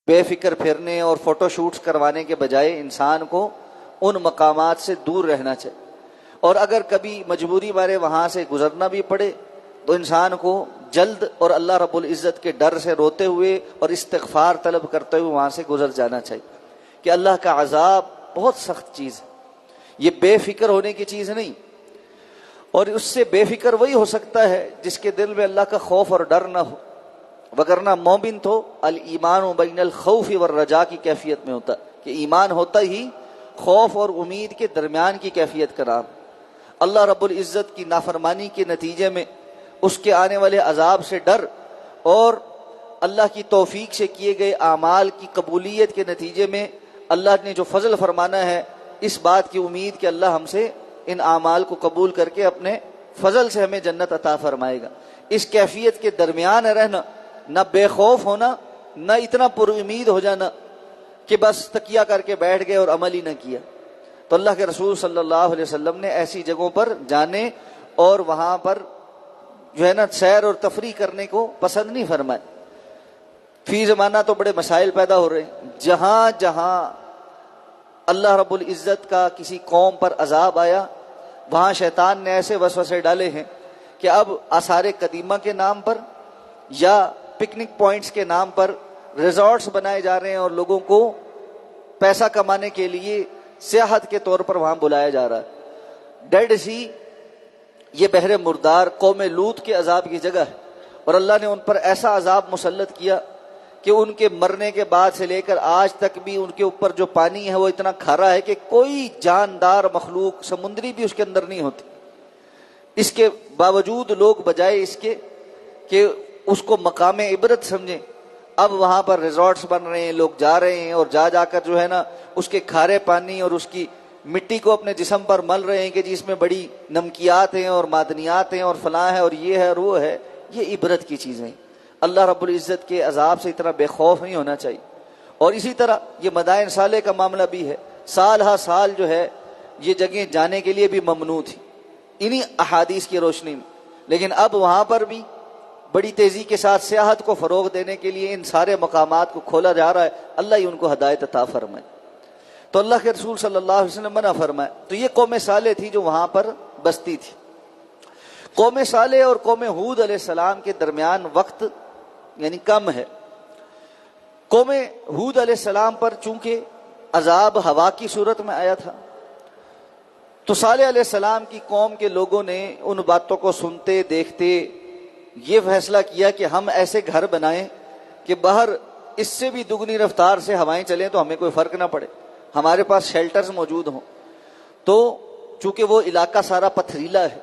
بے فکر پھرنے اور فوٹو شوٹس کروانے کے بجائے انسان کو ان مقامات سے دور رہنا چاہیے، اور اگر کبھی مجبوری بارے وہاں سے گزرنا بھی پڑے تو انسان کو جلد اور اللہ رب العزت کے ڈر سے روتے ہوئے اور استغفار طلب کرتے ہوئے وہاں سے گزر جانا چاہیے، کہ اللہ کا عذاب بہت سخت چیز ہے، یہ بے فکر ہونے کی چیز نہیں۔ اور اس سے بے فکر وہی ہو سکتا ہے جس کے دل میں اللہ کا خوف اور ڈر نہ ہو، وگرنہ مومن تو الایمان بین الخوف والرجاء کی کیفیت میں ہوتا، کہ ایمان ہوتا ہی خوف اور امید کے درمیان کی کیفیت کا نام۔ اللہ رب العزت کی نافرمانی کے نتیجے میں اس کے آنے والے عذاب سے ڈر، اور اللہ کی توفیق سے کیے گئے اعمال کی قبولیت کے نتیجے میں اللہ نے جو فضل فرمانا ہے، اس بات کی امید کہ اللہ ہم سے ان اعمال کو قبول کر کے اپنے فضل سے ہمیں جنت عطا فرمائے گا۔ اس کیفیت کے درمیان رہنا، نہ بے خوف ہونا، نہ اتنا پر امید ہو جانا کہ بس تکیہ کر کے بیٹھ گئے اور عمل ہی نہ کیا۔ تو اللہ کے رسول صلی اللہ علیہ وسلم نے ایسی جگہوں پر جانے اور وہاں پر جو ہے نا سیر اور تفریح کرنے کو پسند نہیں فرمائے۔ فی زمانہ تو بڑے مسائل پیدا ہو رہے ہیں، جہاں جہاں اللہ رب العزت کا کسی قوم پر عذاب آیا، وہاں شیطان نے ایسے وسوسے ڈالے ہیں کہ اب آثار قدیمہ کے نام پر یا پکنک پوائنٹس کے نام پر ریزورٹس بنائے جا رہے ہیں، اور لوگوں کو پیسہ کمانے کے لیے سیاحت کے طور پر وہاں بلایا جا رہا ہے۔ ڈیڈ سی، یہ بحر مردار قوم لوط کے عذاب کی جگہ ہے، اور اللہ نے ان پر ایسا عذاب مسلط کیا کہ ان کے مرنے کے بعد سے لے کر آج تک بھی ان کے اوپر جو پانی ہے وہ اتنا کھارا ہے کہ کوئی جاندار مخلوق سمندری بھی اس کے اندر نہیں ہوتی۔ اس کے باوجود لوگ بجائے اس کے کہ اس کو مقام عبرت سمجھیں، اب وہاں پر ریزورٹس بن رہے ہیں، لوگ جا رہے ہیں اور جا کر جو ہے نا اس کے کھارے پانی اور اس کی مٹی کو اپنے جسم پر مل رہے ہیں کہ جس میں بڑی نمکیات ہیں اور معدنیات ہیں اور فلاں ہے اور یہ ہے اور وہ ہے۔ یہ عبرت کی چیزیں، اللہ رب العزت کے عذاب سے اتنا بے خوف نہیں ہونا چاہیے۔ اور اسی طرح یہ مدائن صالح کا معاملہ بھی ہے، سال ہا سال جو ہے یہ جگہیں جانے کے لیے بھی ممنوع تھی انہی احادیث کی روشنی میں، لیکن اب وہاں پر بھی بڑی تیزی کے ساتھ سیاحت کو فروغ دینے کے لیے ان سارے مقامات کو کھولا جا رہا ہے۔ اللہ ہی ان کو ہدایت عطا فرمائے۔ تو اللہ کے رسول صلی اللہ علیہ وسلم منع فرمائے۔ تو یہ قوم صالح تھی جو وہاں پر بستی تھی۔ قوم صالح اور قوم ہود علیہ السلام کے درمیان وقت یعنی کم ہے۔ قوم ہود علیہ السلام پر چونکہ عذاب ہوا کی صورت میں آیا تھا، تو صالح علیہ السلام کی قوم کے لوگوں نے ان باتوں کو سنتے دیکھتے یہ فیصلہ کیا کہ ہم ایسے گھر بنائیں کہ باہر اس سے بھی دگنی رفتار سے ہوائیں چلیں تو ہمیں کوئی فرق نہ پڑے، ہمارے پاس شیلٹرز موجود ہوں۔ تو چونکہ وہ علاقہ سارا پتھریلا ہے،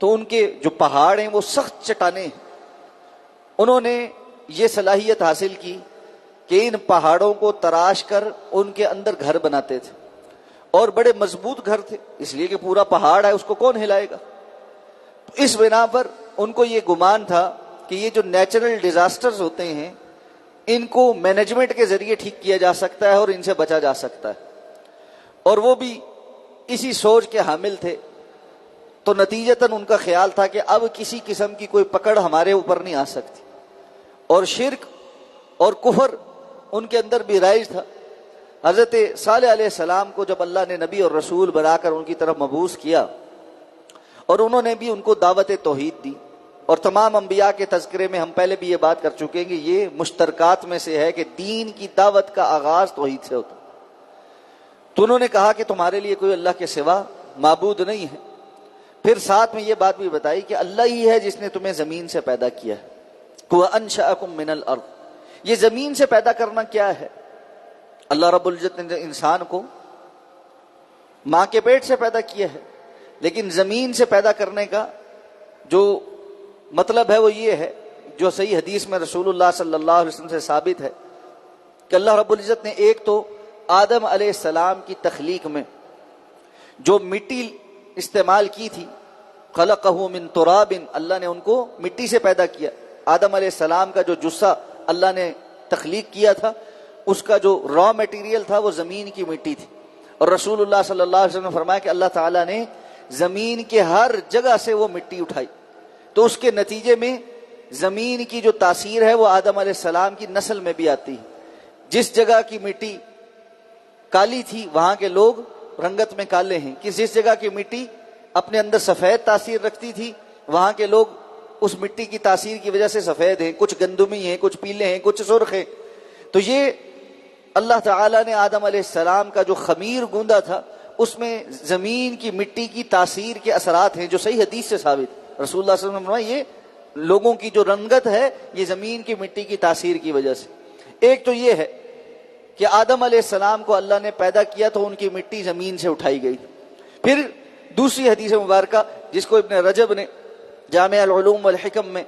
تو ان کے جو پہاڑ ہیں وہ سخت چٹانیں ہیں، انہوں نے یہ صلاحیت حاصل کی کہ ان پہاڑوں کو تراش کر ان کے اندر گھر بناتے تھے، اور بڑے مضبوط گھر تھے، اس لیے کہ پورا پہاڑ ہے، اس کو کون ہلائے گا۔ اس بنا پر ان کو یہ گمان تھا کہ یہ جو نیچرل ڈیزاسٹرز ہوتے ہیں ان کو مینجمنٹ کے ذریعے ٹھیک کیا جا سکتا ہے اور ان سے بچا جا سکتا ہے، اور وہ بھی اسی سوچ کے حامل تھے۔ تو نتیجتاً ان کا خیال تھا کہ اب کسی قسم کی کوئی پکڑ ہمارے اوپر نہیں آ سکتی، اور شرک اور کفر ان کے اندر بھی رائج تھا۔ حضرت صالح علیہ السلام کو جب اللہ نے نبی اور رسول بنا کر ان کی طرف مبعوث کیا، اور انہوں نے بھی ان کو دعوت توحید دی، اور تمام انبیاء کے تذکرے میں ہم پہلے بھی یہ بات کر چکے ہیں کہ یہ مشترکات میں سے ہے کہ دین کی دعوت کا آغاز توحید سے ہوتا۔ تو انہوں نے کہا کہ تمہارے لیے کوئی اللہ کے سوا معبود نہیں ہے۔ پھر ساتھ میں یہ بات بھی بتائی کہ اللہ ہی ہے جس نے تمہیں زمین سے پیدا کیا ہے، وَأَنشَأَكُم مِّنَ الْأَرْضِ۔ یہ زمین سے پیدا کرنا کیا ہے؟ اللہ رب العزت نے انسان کو ماں کے پیٹ سے پیدا کیا ہے، لیکن زمین سے پیدا کرنے کا جو مطلب ہے وہ یہ ہے، جو صحیح حدیث میں رسول اللہ صلی اللہ علیہ وسلم سے ثابت ہے، کہ اللہ رب العزت نے ایک تو آدم علیہ السلام کی تخلیق میں جو مٹی استعمال کی تھی، خلقہ من تراب، اللہ نے ان کو مٹی سے پیدا کیا۔ آدم علیہ السلام کا جو جثہ اللہ نے تخلیق کیا تھا، اس کا جو را میٹیریل تھا وہ زمین کی مٹی تھی، اور رسول اللہ صلی اللہ علیہ وسلم نے فرمایا کہ اللہ تعالیٰ نے زمین کے ہر جگہ سے وہ مٹی اٹھائی، تو اس کے نتیجے میں زمین کی جو تاثیر ہے وہ آدم علیہ السلام کی نسل میں بھی آتی ہے۔ جس جگہ کی مٹی کالی تھی وہاں کے لوگ رنگت میں کالے ہیں، جس جگہ کی مٹی اپنے اندر سفید تاثیر رکھتی تھی وہاں کے لوگ اس مٹی کی تاثیر کی وجہ سے سفید ہیں، کچھ گندمی ہیں، کچھ پیلے ہیں، کچھ سرخ ہیں۔ تو یہ اللہ تعالیٰ نے آدم علیہ السلام کا جو خمیر گوندا تھا اس میں زمین کی مٹی کی تاثیر کے اثرات ہیں، جو صحیح حدیث سے ثابت۔ رسول اللہ صلی اللہ علیہ وسلم نے فرمایا یہ لوگوں کی جو رنگت ہے یہ زمین کی مٹی کی تاثیر کی وجہ سے۔ ایک تو یہ ہے کہ آدم علیہ السلام کو اللہ نے پیدا کیا تو ان کی مٹی زمین سے اٹھائی گئی۔ پھر دوسری حدیث مبارکہ جس کو ابن رجب نے جامع العلوم والحکم میں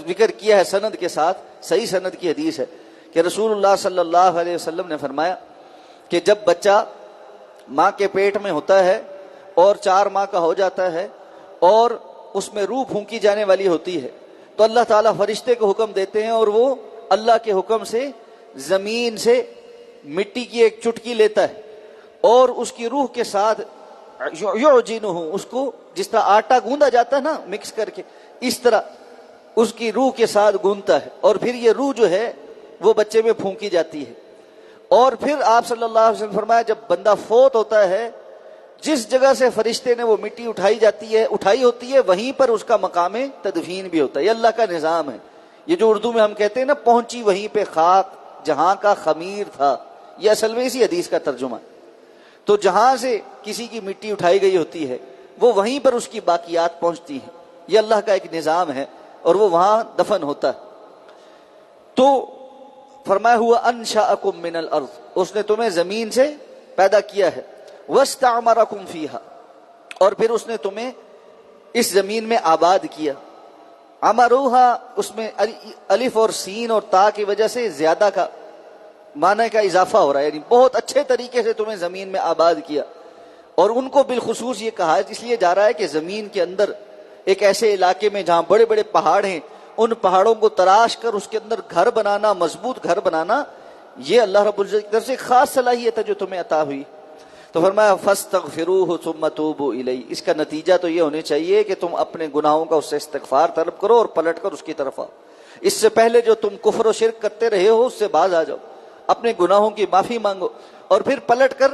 ذکر کیا ہے سند کے ساتھ، صحیح سند کی حدیث ہے کہ رسول اللہ صلی اللہ علیہ وسلم نے فرمایا کہ جب بچہ ماں کے پیٹ میں ہوتا ہے اور 4 ماہ کا ہو جاتا ہے اور اس میں روح پھونکی جانے والی ہوتی ہے تو اللہ تعالیٰ فرشتے کو حکم دیتے ہیں اور وہ اللہ کے حکم سے زمین سے مٹی کی ایک چٹکی لیتا ہے اور اس کی روح کے ساتھ یعجنہ، اس کو جس طرح آٹا گوندا جاتا ہے نا مکس کر کے، اس طرح اس کی روح کے ساتھ گونتا ہے اور پھر یہ روح جو ہے وہ بچے میں پھونکی جاتی ہے۔ اور پھر آپ صلی اللہ علیہ وسلم فرمایا جب بندہ فوت ہوتا ہے جس جگہ سے فرشتے نے وہ مٹی اٹھائی ہوتی ہے وہیں پر اس کا مقام تدفین بھی ہوتا ہے۔ یہ اللہ کا نظام ہے۔ یہ جو اردو میں ہم کہتے ہیں نا پہنچی وہیں پہ خاک جہاں کا خمیر تھا، یہ اصل میں اسی حدیث کا ترجمہ ہے۔ تو جہاں سے کسی کی مٹی اٹھائی گئی ہوتی ہے وہ وہیں پر اس کی باقیات پہنچتی ہیں۔ یہ اللہ کا ایک نظام ہے اور وہ وہاں دفن ہوتا ہے۔ تو فرمایا ہوا انشأکم من الارض، اس نے تمہیں زمین سے پیدا کیا ہے، واستعمرکم فیہا، اور پھر اس نے تمہیں اس زمین میں آباد کیا۔ عمروہا، اس میں الف اور سین اور تا کی وجہ سے زیادہ کا معنی کا اضافہ ہو رہا ہے، یعنی بہت اچھے طریقے سے تمہیں زمین میں آباد کیا۔ اور ان کو بالخصوص یہ کہا اس لیے جا رہا ہے کہ زمین کے اندر ایک ایسے علاقے میں جہاں بڑے بڑے پہاڑ ہیں ان پہاڑوں کو تراش کر اس کے اندر گھر بنانا، مضبوط گھر بنانا، یہ اللہ رب العزت کی طرف سے خاص صلاحیت ہے جو تمہیں عطا ہوئی۔ تو فرمایا فاستغفروہ ثم توبوا الیہ، اس کا نتیجہ تو یہ ہونے چاہیے کہ تم اپنے گناہوں کا اس سے استغفار طلب کرو اور پلٹ کر اس کی طرف آؤ۔ اس سے پہلے جو تم کفر و شرک کرتے رہے ہو اس سے باز آ جاؤ، اپنے گناہوں کی معافی مانگو اور پھر پلٹ کر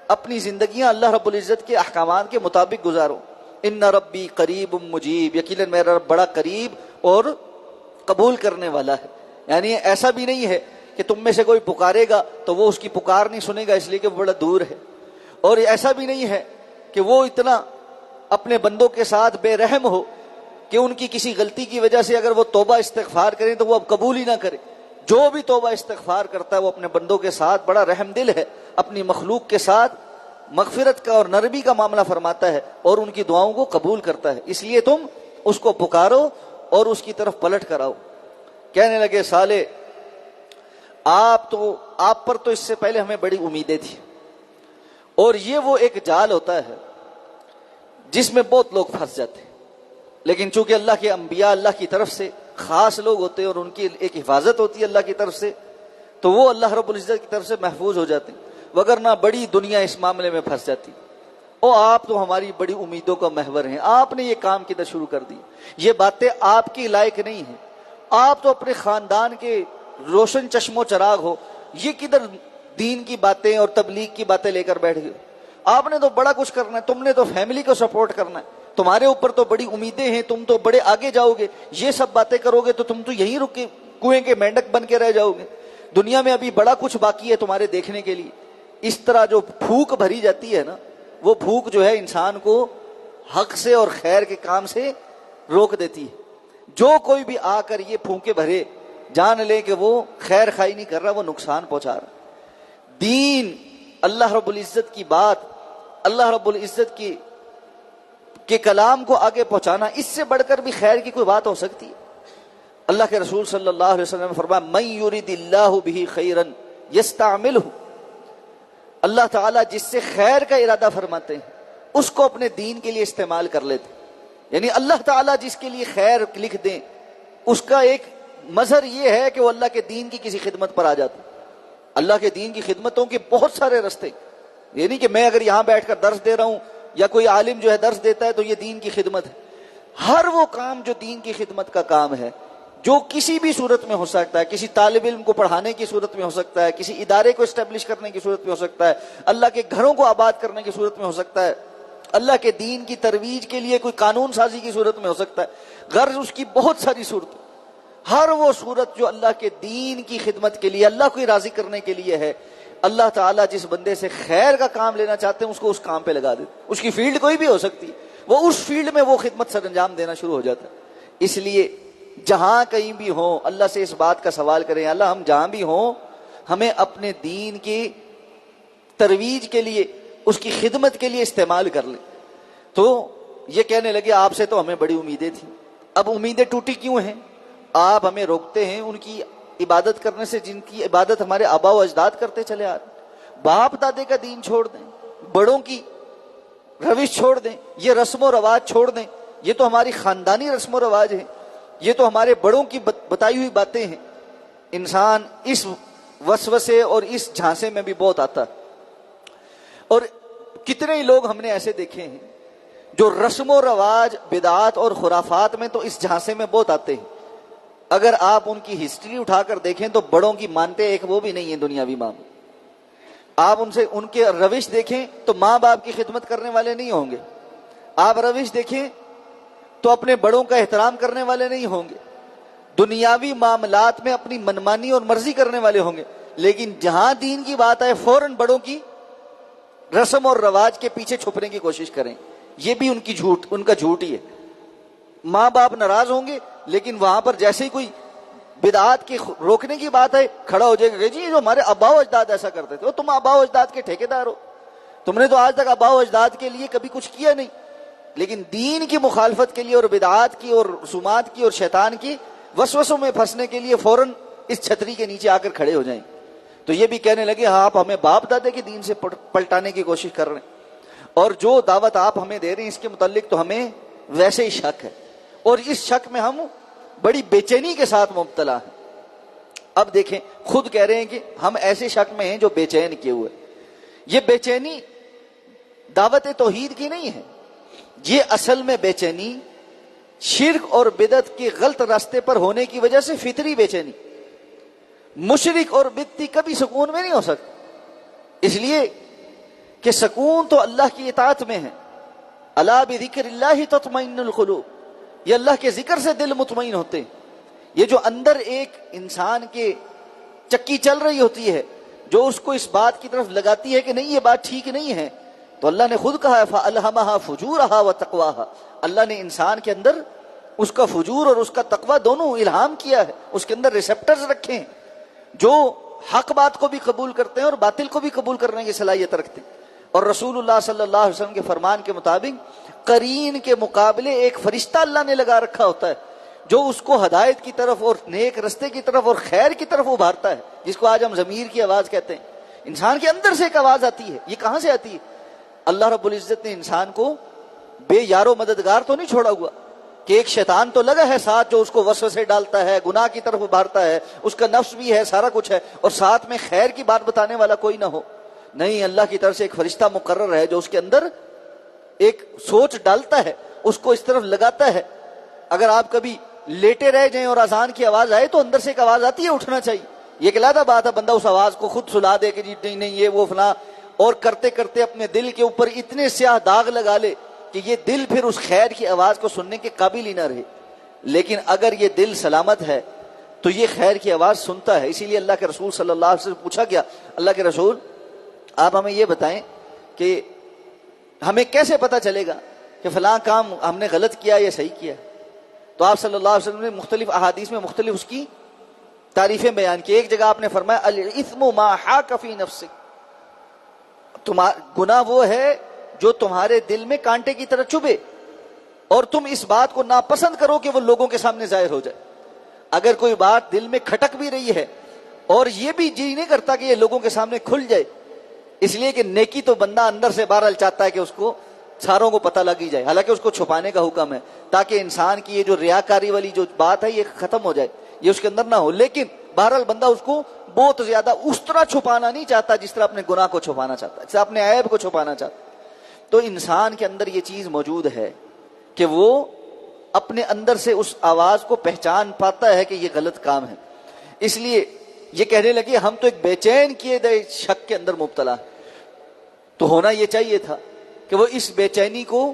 اپنی زندگیاں اللہ رب العزت کے احکامات کے مطابق گزارو۔ ان ربی قریب مجیب، یقیناً میرا رب بڑا قریب اور قبول کرنے والا ہے۔ یعنی ایسا بھی نہیں ہے کہ تم میں سے کوئی پکارے گا تو وہ اس کی پکار نہیں سنے گا اس لیے کہ وہ بڑا دور ہے، اور ایسا بھی نہیں ہے کہ وہ اتنا اپنے بندوں کے ساتھ بے رحم ہو کہ ان کی کسی غلطی کی وجہ سے اگر وہ توبہ استغفار کریں تو وہ اب قبول ہی نہ کرے۔ جو بھی توبہ استغفار کرتا ہے وہ اپنے بندوں کے ساتھ بڑا رحم دل ہے، اپنی مخلوق کے ساتھ مغفرت کا اور نرمی کا معاملہ فرماتا ہے اور ان کی دعاؤں کو قبول کرتا ہے۔ اس لیے تم اس کو پکارو اور اس کی طرف پلٹ کر آؤ۔ کہنے لگے صالح آپ پر تو اس سے پہلے ہمیں بڑی امیدیں تھی، اور یہ وہ ایک جال ہوتا ہے جس میں بہت لوگ پھنس جاتے ہیں، لیکن چونکہ اللہ کے انبیاء اللہ کی طرف سے خاص لوگ ہوتے ہیں اور ان کی ایک حفاظت ہوتی ہے اللہ کی طرف سے، تو وہ اللہ رب العزت کی طرف سے محفوظ ہو جاتے ہیں، وگرنہ بڑی دنیا اس معاملے میں پھنس جاتی۔ آپ تو ہماری بڑی امیدوں کا محور ہیں، آپ نے یہ کام کدھر شروع کر دی، یہ باتیں آپ کی لائق نہیں ہیں، آپ تو اپنے خاندان کے روشن چشم و چراغ ہو، یہ کدھر دین کی باتیں اور تبلیغ کی باتیں لے کر بیٹھ گئے، آپ نے تو بڑا کچھ کرنا ہے، تم نے تو فیملی کو سپورٹ کرنا ہے، تمہارے اوپر تو بڑی امیدیں ہیں، تم تو بڑے آگے جاؤ گے، یہ سب باتیں کرو گے تو تم تو یہیں رک کے کنویں کے مینڈک بن کے رہ جاؤ گے، دنیا میں ابھی بڑا کچھ باقی ہے تمہارے دیکھنے کے لیے۔ اس طرح جو پھونک بھری جاتی ہے نا، وہ پھونک جو ہے انسان کو حق سے اور خیر کے کام سے روک دیتی ہے۔ جو کوئی بھی آ کر یہ پھونکے بھرے جان لے کہ وہ خیر خائی نہیں کر رہا، وہ نقصان پہنچا رہا۔ دین، اللہ رب العزت کی بات، اللہ رب العزت کے کلام کو آگے پہنچانا، اس سے بڑھ کر بھی خیر کی کوئی بات ہو سکتی ہے؟ اللہ کے رسول صلی اللہ علیہ وسلم نے فرمایا من یرید اللہ بہ خیرا یستعملہ، اللہ تعالیٰ جس سے خیر کا ارادہ فرماتے ہیں اس کو اپنے دین کے لیے استعمال کر لیتے، یعنی اللہ تعالیٰ جس کے لیے خیر لکھ دیں اس کا ایک مظہر یہ ہے کہ وہ اللہ کے دین کی کسی خدمت پر آ جاتا۔ اللہ کے دین کی خدمتوں کے بہت سارے رستے، یعنی کہ میں اگر یہاں بیٹھ کر درس دے رہا ہوں یا کوئی عالم جو ہے درس دیتا ہے تو یہ دین کی خدمت ہے۔ ہر وہ کام جو دین کی خدمت کا کام ہے، جو کسی بھی صورت میں ہو سکتا ہے، کسی طالب علم کو پڑھانے کی صورت میں ہو سکتا ہے، کسی ادارے کو اسٹیبلش کرنے کی صورت میں ہو سکتا ہے، اللہ کے گھروں کو آباد کرنے کی صورت میں ہو سکتا ہے، اللہ کے دین کی ترویج کے لیے کوئی قانون سازی کی صورت میں ہو سکتا ہے، غرض اس کی بہت ساری صورت، ہر وہ صورت جو اللہ کے دین کی خدمت کے لیے، اللہ کو راضی کرنے کے لیے ہے، اللہ تعالیٰ جس بندے سے خیر کا کام لینا چاہتے ہیں اس کو اس کام پہ لگا دیتے. اس کی فیلڈ کوئی بھی ہو سکتی ہے، وہ اس فیلڈ میں وہ خدمت سر انجام دینا شروع ہو جاتا ہے. اس لیے جہاں کہیں بھی ہوں اللہ سے اس بات کا سوال کریں، اللہ ہم جہاں بھی ہوں ہمیں اپنے دین کی ترویج کے لیے، اس کی خدمت کے لیے استعمال کر لیں. تو یہ کہنے لگے آپ سے تو ہمیں بڑی امیدیں تھیں، اب امیدیں ٹوٹی کیوں ہیں؟ آپ ہمیں روکتے ہیں ان کی عبادت کرنے سے جن کی عبادت ہمارے آبا و اجداد کرتے چلے آ رہے. باپ دادے کا دین چھوڑ دیں، بڑوں کی روش چھوڑ دیں، یہ رسم و رواج چھوڑ دیں، یہ تو ہماری خاندانی رسم و رواج ہیں، یہ تو ہمارے بڑوں کی بتائی ہوئی باتیں ہیں. انسان اس وسوسے اور اس جھانسے میں بھی بہت آتا ہے. اور کتنے ہی لوگ ہم نے ایسے دیکھے ہیں جو رسم و رواج، بدعات اور خرافات میں تو اس جھانسے میں بہت آتے ہیں. اگر آپ ان کی ہسٹری اٹھا کر دیکھیں تو بڑوں کی مانتے ایک وہ بھی نہیں ہے دنیاوی ماں. آپ ان کے روش دیکھیں تو ماں باپ کی خدمت کرنے والے نہیں ہوں گے. آپ روش دیکھیں تو اپنے بڑوں کا احترام کرنے والے نہیں ہوں گے. دنیاوی معاملات میں اپنی منمانی اور مرضی کرنے والے ہوں گے. لیکن جہاں دین کی بات آئے فوراً بڑوں کی رسم اور رواج کے پیچھے چھپنے کی کوشش کریں. یہ بھی ان کا جھوٹ ہی ہے. ماں باپ ناراض ہوں گے لیکن وہاں پر جیسے ہی کوئی بدعات کی روکنے کی بات ہے کھڑا ہو جائے گا کہ جی جو ہمارے آبا و اجداد ایسا کرتے تھے. تم آبا و اجداد کے ٹھیکیدار ہو، تم نے تو آج تک آبا و اجداد کے لیے کبھی کچھ کیا نہیں. لیکن دین کی مخالفت کے لیے اور بدعات کی اور رسومات کی اور شیطان کی وسوسوں میں پھنسنے کے لیے فوراً اس چھتری کے نیچے آ کر کھڑے ہو جائیں. تو یہ بھی کہنے لگے ہاں آپ ہمیں باپ دادے کے دین سے پلٹانے کی کوشش کر رہے ہیں، اور جو دعوت آپ ہمیں دے رہے ہیں اس کے متعلق تو ہمیں ویسے ہی شک ہے، اور اس شک میں ہم بڑی بے چینی کے ساتھ مبتلا ہیں. اب دیکھیں خود کہہ رہے ہیں کہ ہم ایسے شک میں ہیں جو بے چین کیے ہوئے. یہ بے چینی دعوت توحید کی نہیں ہے، یہ اصل میں بے چینی شرک اور بدعت کے غلط راستے پر ہونے کی وجہ سے فطری بے چینی. مشرک اور بدعتی کبھی سکون میں نہیں ہو سکتا، اس لیے کہ سکون تو اللہ کی اطاعت میں ہے. الا بذکر اللہ تطمئن القلوب، یہ اللہ کے ذکر سے دل مطمئن ہوتے ہیں. یہ جو اندر ایک انسان کے چکی چل رہی ہوتی ہے جو اس کو اس بات کی طرف لگاتی ہے کہ نہیں یہ بات ٹھیک نہیں ہے، تو اللہ نے خود کہا ہے فَأَلْهَمَهَا فُجُورَهَا وَتَقْوَاهَا، اللہ نے انسان کے اندر اس کا فجور اور اس کا تقوی دونوں الہام کیا ہے، اس کے اندر ریسپٹرز رکھے ہیں جو حق بات کو بھی قبول کرتے ہیں اور باطل کو بھی قبول کرنے کی صلاحیت رکھتے ہیں. اور رسول اللہ صلی اللہ علیہ وسلم کے فرمان کے مطابق قرین کے مقابلے ایک فرشتہ اللہ نے لگا رکھا ہوتا ہے جو اس کو ہدایت کی طرف اور نیک رستے کی طرف اور خیر کی طرف ابھارتا ہے، جس کو آج ہم ضمیر کی آواز کہتے ہیں. انسان کے اندر سے ایک آواز آتی ہے، یہ کہاں سے آتی ہے؟ اللہ رب العزت نے انسان کو بے یار و مددگار تو نہیں چھوڑا ہوا کہ ایک شیطان تو لگا ہے ساتھ جو اس کو وسوسے ڈالتا ہے، گناہ کی طرف ابھارتا ہے، اس کا نفس بھی ہے، سارا کچھ ہے، اور ساتھ میں خیر کی بات بتانے والا کوئی نہ ہو. نہیں، اللہ کی طرف سے ایک فرشتہ مقرر ہے جو اس کے اندر ایک سوچ ڈالتا ہے، اس کو اس طرف لگاتا ہے. اگر آپ کبھی لیٹے رہ جائیں اور اذان کی آواز آئے تو اندر سے ایک آواز آتی ہے اٹھنا چاہیے. یہ ایک علیحدہ بات ہے بندہ اس آواز کو خود سلا دے کہ جی نہیں نہیں یہ وہ فلاں، اور کرتے کرتے اپنے دل کے اوپر اتنے سیاہ داغ لگا لے کہ یہ دل پھر اس خیر کی آواز کو سننے کے قابل ہی نہ رہے. لیکن اگر یہ دل سلامت ہے تو یہ خیر کی آواز سنتا ہے. اسی لیے اللہ کے رسول صلی اللہ علیہ وسلم سے پوچھا گیا، اللہ کے رسول آپ ہمیں یہ بتائیں کہ ہمیں کیسے پتہ چلے گا کہ فلاں کام ہم نے غلط کیا یا صحیح کیا؟ تو آپ صلی اللہ علیہ وسلم نے مختلف احادیث میں مختلف اس کی تعریفیں بیان کی. ایک جگہ آپ نے فرمایا الاثم ما حاک فی نفسک، گناہ وہ ہے جو تمہارے دل میں کانٹے کی طرح چبھے اور تم اس بات کو ناپسند کرو کہ وہ لوگوں کے سامنے ظاہر ہو جائے. اگر کوئی بات دل میں کھٹک بھی رہی ہے اور یہ بھی جی نہیں کرتا کہ یہ لوگوں کے سامنے کھل جائے، اس لیے کہ نیکی تو بندہ اندر سے بہرحال چاہتا ہے کہ اس کو ساروں کو پتہ لگ ہی جائے، حالانکہ اس کو چھپانے کا حکم ہے تاکہ انسان کی یہ جو ریاکاری والی جو بات ہے یہ ختم ہو جائے، یہ اس کے اندر نہ ہو. لیکن بہرحال بندہ اس کو بہت زیادہ اس طرح چھپانا نہیں چاہتا جس طرح اپنے گناہ کو چھپانا چاہتا ہے، جس طرح اپنے عیب کو چھپانا چاہتا ہے. تو انسان کے اندر یہ چیز موجود ہے کہ وہ اپنے اندر سے اس آواز کو پہچان پاتا ہے کہ یہ غلط کام ہے، اس لیے یہ کہنے لگے ہم تو ایک بے چین کیے گئے شک کے اندر مبتلا۔ تو ہونا یہ چاہیے تھا کہ وہ اس بے چینی کو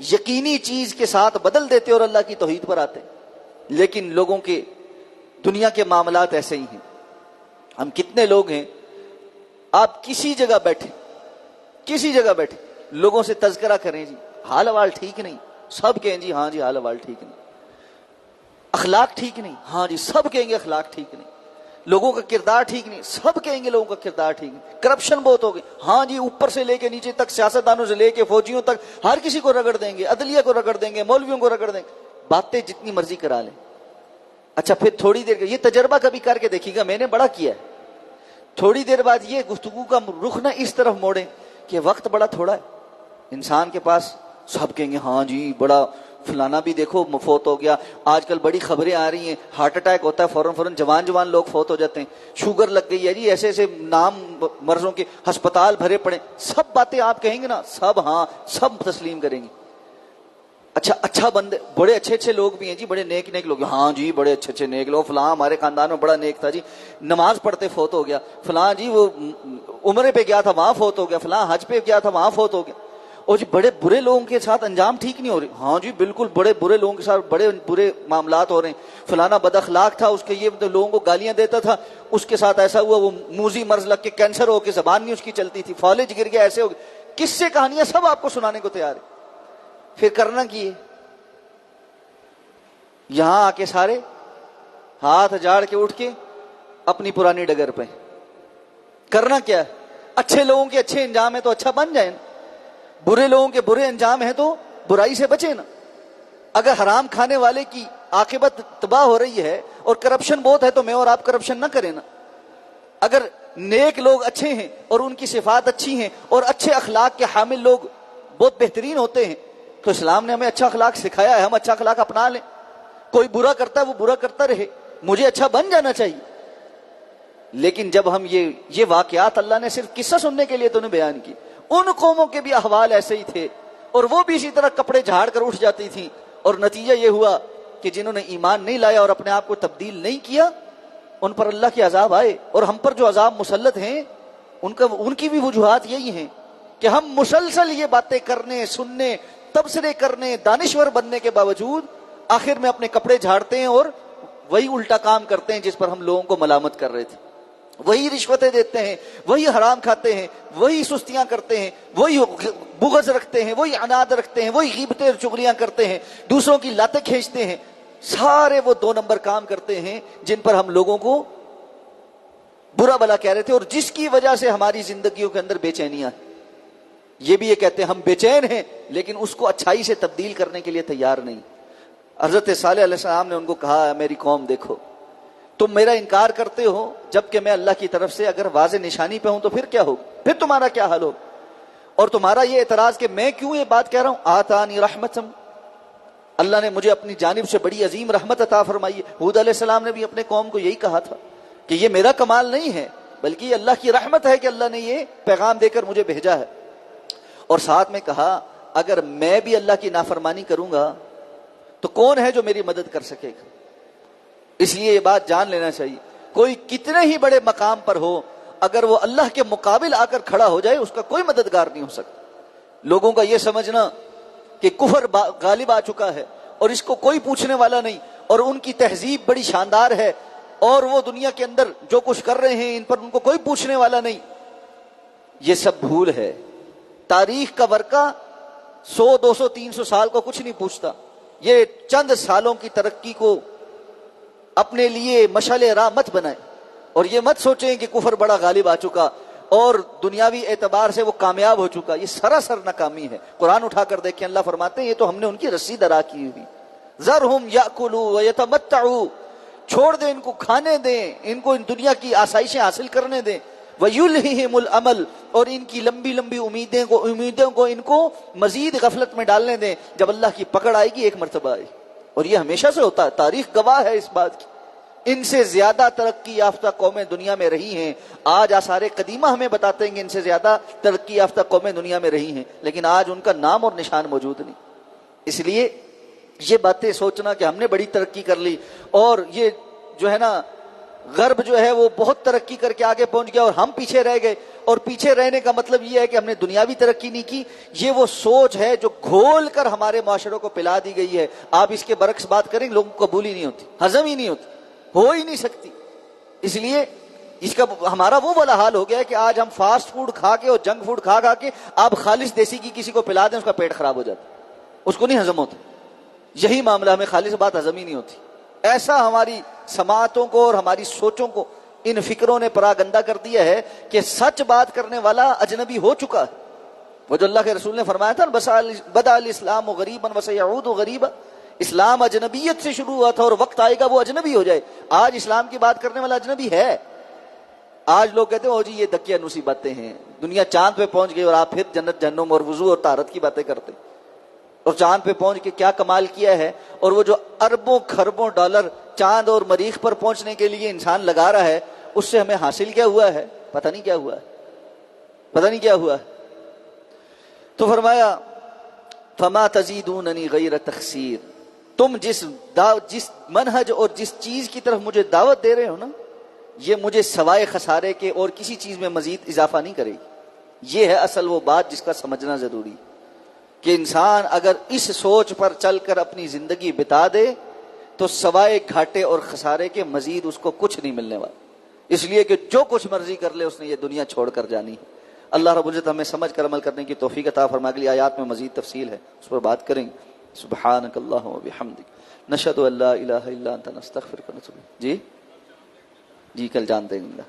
یقینی چیز کے ساتھ بدل دیتے اور اللہ کی توحید پر آتے، لیکن لوگوں کے دنیا کے معاملات ایسے ہی ہیں۔ ہم کتنے لوگ ہیں، آپ کسی جگہ بیٹھے لوگوں سے تذکرہ کریں جی حال حوال ٹھیک نہیں، سب کہیں جی ہاں جی حال حوال ٹھیک نہیں، اخلاق ٹھیک نہیں، ہاں جی سب کہیں گے اخلاق ٹھیک نہیں، لوگوں کا کردار ٹھیک نہیں، سب کہیں گے لوگوں کا کردار ٹھیک نہیں، کرپشن بہت ہو گئی، ہاں جی اوپر سے لے کے نیچے تک، سیاستدانوں سے لے کے فوجیوں تک، ہر کسی کو رگڑ دیں گے، عدلیہ کو رگڑ دیں گے، مولویوں کو رگڑ دیں گے، باتیں جتنی مرضی کرا لیں۔ اچھا پھر تھوڑی دیر یہ تجربہ کبھی کر کے دیکھیے گا، میں نے بڑا کیا ہے، تھوڑی دیر بعد یہ گفتگو کا رخ نہ اس طرف موڑیں کہ وقت بڑا تھوڑا ہے انسان کے پاس، سب کہیں گے ہاں جی بڑا فلانا بھی دیکھو فوت ہو گیا، آج کل بڑی خبریں آ رہی ہیں، ہارٹ اٹیک ہوتا ہے فوراً جوان لوگ فوت ہو جاتے ہیں، شوگر لگ گئی ہے جی، ایسے ایسے نام مرضوں کے ہسپتال بھرے پڑے، سب باتیں آپ کہیں گے نا، سب ہاں سب تسلیم کریں گے۔ اچھا بندے بڑے اچھے لوگ بھی ہیں جی، بڑے نیک لوگ، ہاں جی بڑے اچھے نیک لوگ، فلاں ہمارے خاندان میں بڑا نیک تھا جی، نماز پڑھتے فوت ہو گیا، فلاں جی وہ عمرے پہ گیا تھا وہاں فوت ہو گیا، فلاں حج پہ گیا تھا وہاں فوت ہو گیا۔ اور جی بڑے برے لوگوں کے ساتھ انجام ٹھیک نہیں ہو رہے، ہاں جی بالکل بڑے برے لوگوں کے ساتھ بڑے برے معاملات ہو رہے ہیں، فلانا بد اخلاق تھا، اس کے یہ لوگوں کو گالیاں دیتا تھا، اس کے ساتھ ایسا ہوا، وہ موذی مرض لگ کے کینسر ہو کے زبان نہیں اس کی چلتی تھی، فالج گر گیا، ایسے ہو گیا، کس سے کہانیاں سب آپ کو سنانے کو تیار ہے۔ پھر کرنا کی ہے، یہاں آ کے سارے ہاتھ جاڑ کے اٹھ کے اپنی پرانی ڈگر پہ کرنا کیا ہے، اچھے لوگوں کے اچھے انجام ہے تو اچھا بن جائے نا، برے لوگوں کے برے انجام ہے تو برائی سے بچے نا۔ اگر حرام کھانے والے کی عاقبت تباہ ہو رہی ہے اور کرپشن بہت ہے تو میں اور آپ کرپشن نہ کریں نا۔ اگر نیک لوگ اچھے ہیں اور ان کی صفات اچھی ہیں اور اچھے اخلاق کے حامل لوگ بہت بہترین ہوتے ہیں تو اسلام نے ہمیں اچھا اخلاق سکھایا ہے، ہم اچھا اخلاق اپنا لیں۔ کوئی برا کرتا ہے وہ برا کرتا رہے، مجھے اچھا بن جانا چاہیے۔ لیکن جب ہم یہ واقعات اللہ نے صرف قصہ سننے کے لیے تو نہیں بیان کی، ان قوموں کے بھی احوال ایسے ہی تھے اور وہ بھی اسی طرح کپڑے جھاڑ کر اٹھ جاتی تھیں، اور نتیجہ یہ ہوا کہ جنہوں نے ایمان نہیں لایا اور اپنے آپ کو تبدیل نہیں کیا ان پر اللہ کے عذاب آئے، اور ہم پر جو عذاب مسلط ہیں ان کی بھی وجوہات یہی ہیں کہ ہم مسلسل یہ باتیں کرنے، سننے، تبصرے کرنے، دانشور بننے کے باوجود آخر میں اپنے کپڑے جھاڑتے ہیں اور وہی الٹا کام کرتے ہیں جس پر ہم لوگوں کو ملامت کر رہے تھے، وہی رشوتیں دیتے ہیں، وہی حرام کھاتے ہیں، وہی سستیاں کرتے ہیں، وہی بغض رکھتے ہیں، وہی عناد رکھتے ہیں، وہی غیبتیں اور چغلیاں کرتے ہیں، دوسروں کی لاتیں کھینچتے ہیں، سارے وہ 2 نمبر کام کرتے ہیں جن پر ہم لوگوں کو برا بلا کہہ رہے تھے، اور جس کی وجہ سے ہماری زندگیوں کے اندر بے چینیاں ہیں۔ یہ بھی یہ کہتے ہیں ہم بے چین ہیں لیکن اس کو اچھائی سے تبدیل کرنے کے لیے تیار نہیں۔ حضرت صالح علیہ السلام نے ان کو کہا میری قوم دیکھو تم میرا انکار کرتے ہو جبکہ میں اللہ کی طرف سے اگر واضح نشانی پہ ہوں تو پھر کیا ہوگا، پھر تمہارا کیا حال ہوگا، اور تمہارا یہ اعتراض کہ میں کیوں یہ بات کہہ رہا ہوں، آتانی رحمتم، اللہ نے مجھے اپنی جانب سے بڑی عظیم رحمت عطا فرمائی ہے۔ ہود علیہ السلام نے بھی اپنے قوم کو یہی کہا تھا کہ یہ میرا کمال نہیں ہے بلکہ یہ اللہ کی رحمت ہے کہ اللہ نے یہ پیغام دے کر مجھے بھیجا ہے، اور ساتھ میں کہا اگر میں بھی اللہ کی نافرمانی کروں گا تو کون ہے جو میری مدد کر سکے گا۔ اس لیے یہ بات جان لینا چاہیے، کوئی کتنے ہی بڑے مقام پر ہو اگر وہ اللہ کے مقابل آ کر کھڑا ہو جائے اس کا کوئی مددگار نہیں ہو سکتا۔ لوگوں کا یہ سمجھنا کہ کفر غالب آ چکا ہے اور اس کو کوئی پوچھنے والا نہیں، اور ان کی تہذیب بڑی شاندار ہے اور وہ دنیا کے اندر جو کچھ کر رہے ہیں ان پر ان کو کوئی پوچھنے والا نہیں، یہ سب بھول ہے۔ تاریخ کا ورقہ 100 200 300 سال کو کچھ نہیں پوچھتا، یہ چند سالوں کی ترقی کو اپنے لیے مشعل راہ مت بنائیں، اور یہ مت سوچیں کہ کفر بڑا غالب آ چکا اور دنیاوی اعتبار سے وہ کامیاب ہو چکا، یہ سراسر ناکامی ہے۔ قرآن اٹھا کر دیکھیں اللہ فرماتے ہیں یہ تو ہم نے ان کی رسی درا کی ہوئی، ذرہم یاکلوا ویتمتعوا، چھوڑ دیں ان کو کھانے دیں، ان کو ان دنیا کی آسائشیں حاصل کرنے دیں، وَيُلْهِهِمُ الْعَمَلُ، اور ان کی لمبی لمبی امیدوں کو ان کو مزید غفلت میں ڈالنے دیں، جب اللہ کی پکڑ آئے گی ایک مرتبہ آئے گی، اور یہ ہمیشہ سے ہوتا ہے، تاریخ گواہ ہے اس بات کی۔ ان سے زیادہ ترقی یافتہ قومیں دنیا میں رہی ہیں، آج آثار قدیمہ ہمیں بتاتے ہیں کہ ان سے زیادہ ترقی یافتہ قومیں دنیا میں رہی ہیں، لیکن آج ان کا نام اور نشان موجود نہیں۔ اس لیے یہ باتیں سوچنا کہ ہم نے بڑی ترقی کر لی اور یہ جو ہے نا غرب جو ہے وہ بہت ترقی کر کے آگے پہنچ گیا اور ہم پیچھے رہ گئے، اور پیچھے رہنے کا مطلب یہ ہے کہ ہم نے دنیاوی ترقی نہیں کی، یہ وہ سوچ ہے جو گھول کر ہمارے معاشروں کو پلا دی گئی ہے۔ آپ اس کے برعکس بات کریں لوگوں کو قبول ہی نہیں ہوتی، ہضم ہی نہیں ہوتی، ہو ہی نہیں سکتی۔ اس لیے اس کا ہمارا وہ والا حال ہو گیا ہے کہ آج ہم فاسٹ فوڈ کھا کے اور جنک فوڈ کھا کھا کے آپ خالص دیسی کی کسی کو پلا دیں اس کا پیٹ خراب ہو جاتا، اس کو نہیں ہضم ہوتا۔ یہی معاملہ، ہمیں خالص بات ہضم ہی نہیں ہوتی۔ ایسا ہماری سماعتوں کو اور ہماری سوچوں کو ان فکروں نے پراگندہ کر دیا ہے کہ سچ بات کرنے والا اجنبی ہو چکا ہے۔ وہ جو اللہ کے رسول نے فرمایا تھا بدأ الاسلام غریبا وسیعود غریبا، اسلام اجنبیت سے شروع ہوا تھا اور وقت آئے گا وہ اجنبی ہو جائے۔ آج اسلام کی بات کرنے والا اجنبی ہے۔ آج لوگ کہتے ہیں او جی یہ دقیانوسی باتیں ہیں، دنیا چاند پہ پہنچ گئی اور آپ پھر جنت جہنم اور وضو اور طہارت کی باتیں کرتے، اور چاند پہ پہنچ کے کیا کمال کیا ہے، اور وہ جو اربوں خربوں ڈالر چاند اور مریخ پر پہنچنے کے لیے انسان لگا رہا ہے، اس سے ہمیں حاصل کیا ہوا ہے؟ پتہ نہیں کیا ہوا ہے، پتہ نہیں کیا ہوا ہے۔ تو فرمایا فما تزیدوننی غیر تخسیر، تم جس منہج اور جس چیز کی طرف مجھے دعوت دے رہے ہو نا، یہ مجھے سوائے خسارے کے اور کسی چیز میں مزید اضافہ نہیں کرے گی۔ یہ ہے اصل وہ بات جس کا سمجھنا ضروری کہ انسان اگر اس سوچ پر چل کر اپنی زندگی بتا دے تو سوائے گھاٹے اور خسارے کے مزید اس کو کچھ نہیں ملنے والا، اس لیے کہ جو کچھ مرضی کر لے اس نے یہ دنیا چھوڑ کر جانی ہے۔ اللہ رب العزت ہمیں سمجھ کر عمل کرنے کی توفیق عطا فرمائے۔ اگلی آیات میں مزید تفصیل ہے، اس پر بات کریں گے۔ سبحانک اللہم و بحمدک نشہد ان لا الہ الا انت نستغفرک ونتوب۔ جی کل جانتے ہیں۔